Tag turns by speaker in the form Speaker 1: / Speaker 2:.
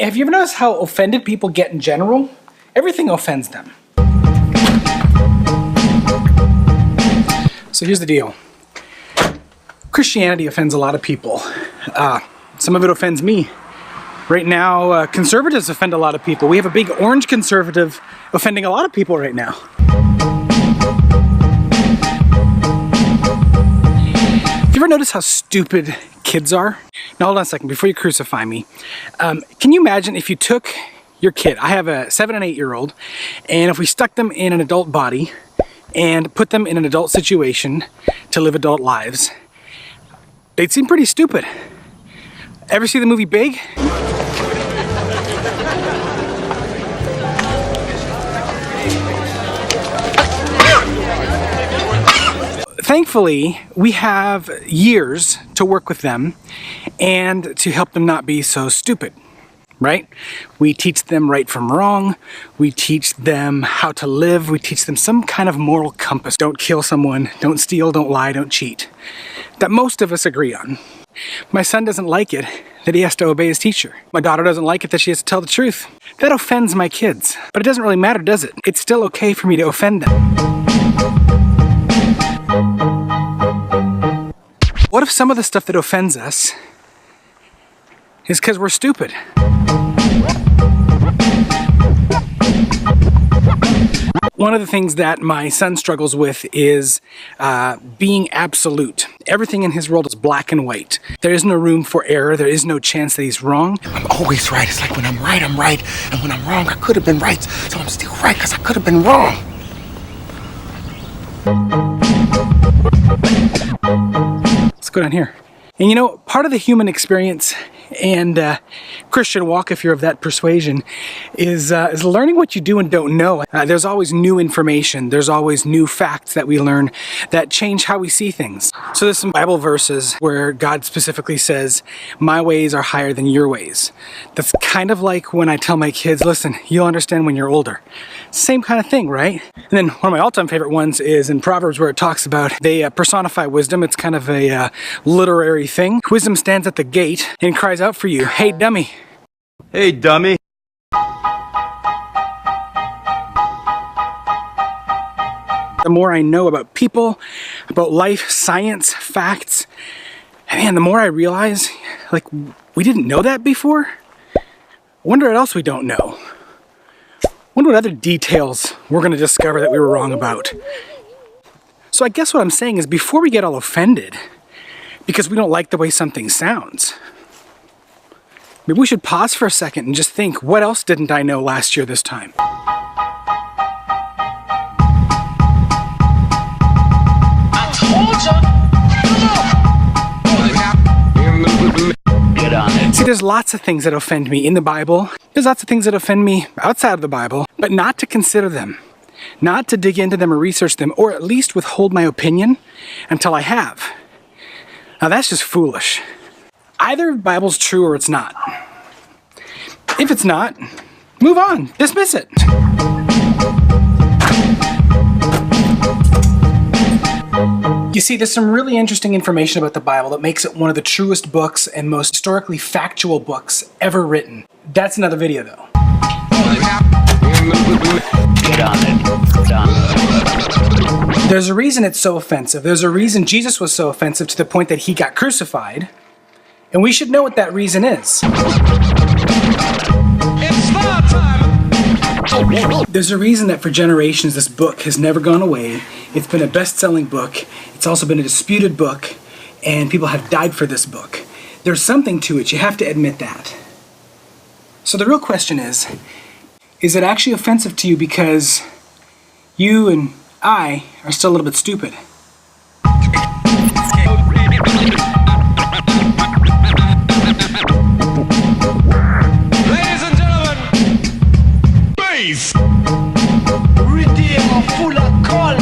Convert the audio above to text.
Speaker 1: have you ever noticed how offended people get in general? Everything offends them. So here's the deal. Christianity offends a lot of people. Some of it offends me. Right now, conservatives offend a lot of people. We have a big orange conservative offending a lot of people right now. Have you ever noticed how stupid kids are? Now hold on a second, before you crucify me. Can you imagine if you took your kid, I have a 7 and 8 year old, and if we stuck them in an adult body and put them in an adult situation to live adult lives, they'd seem pretty stupid. Ever see the movie Big? Thankfully, we have years to work with them and to help them not be so stupid, right? We teach them right from wrong. We teach them how to live. We teach them some kind of moral compass. Don't kill someone, don't steal, don't lie, don't cheat. That most of us agree on. My son doesn't like it that he has to obey his teacher. My daughter doesn't like it that she has to tell the truth. That offends my kids. But it doesn't really matter, does it? It's still okay for me to offend them. What if some of the stuff that offends us is because we're stupid? One of the things that my son struggles with is being absolute. Everything in his world is black and white. There is no room for error. There is no chance that he's wrong.
Speaker 2: I'm always right. It's like when I'm right, I'm right. And when I'm wrong, I could have been right. So I'm still right because I could have been wrong.
Speaker 1: Let's go down here. And you know, part of the human experience and Christian walk, if you're of that persuasion, is learning what you do and don't know. There's always new information. There's always new facts that we learn that change how we see things. So there's some Bible verses where God specifically says, my ways are higher than your ways. That's kind of like when I tell my kids, listen, you'll understand when you're older. Same kind of thing, right? And then one of my all-time favorite ones is in Proverbs where it talks about they personify wisdom. It's kind of a literary thing. Wisdom stands at the gate and cries out for you, hey dummy.
Speaker 3: Hey dummy.
Speaker 1: The more I know about people, about life, science, facts, man, the more I realize, like, we didn't know that before. I wonder what else we don't know. I wonder what other details we're going to discover that we were wrong about. So I guess what I'm saying is before we get all offended because we don't like the way something sounds, maybe we should pause for a second and just think, what else didn't I know last year this time?
Speaker 4: I told you. Get on it.
Speaker 1: See, there's lots of things that offend me in the Bible. There's lots of things that offend me outside of the Bible, but not to consider them, not to dig into them or research them, or at least withhold my opinion until I have. Now that's just foolish. Either the Bible's true or it's not. If it's not, move on, dismiss it. You see, there's some really interesting information about the Bible that makes it one of the truest books and most historically factual books ever written. That's another video though.
Speaker 4: Get on it. Done.
Speaker 1: There's a reason it's so offensive. There's a reason Jesus was so offensive to the point that he got crucified. And we should know what that reason is.
Speaker 4: It's star time.
Speaker 1: There's a reason that for generations this book has never gone away. It's been a best-selling book. It's also been a disputed book, and people have died for this book. There's something to it. You have to admit that. So the real question is it actually offensive to you because you and I are still a little bit stupid?
Speaker 4: Ladies and gentlemen, please. Redeemer full of call.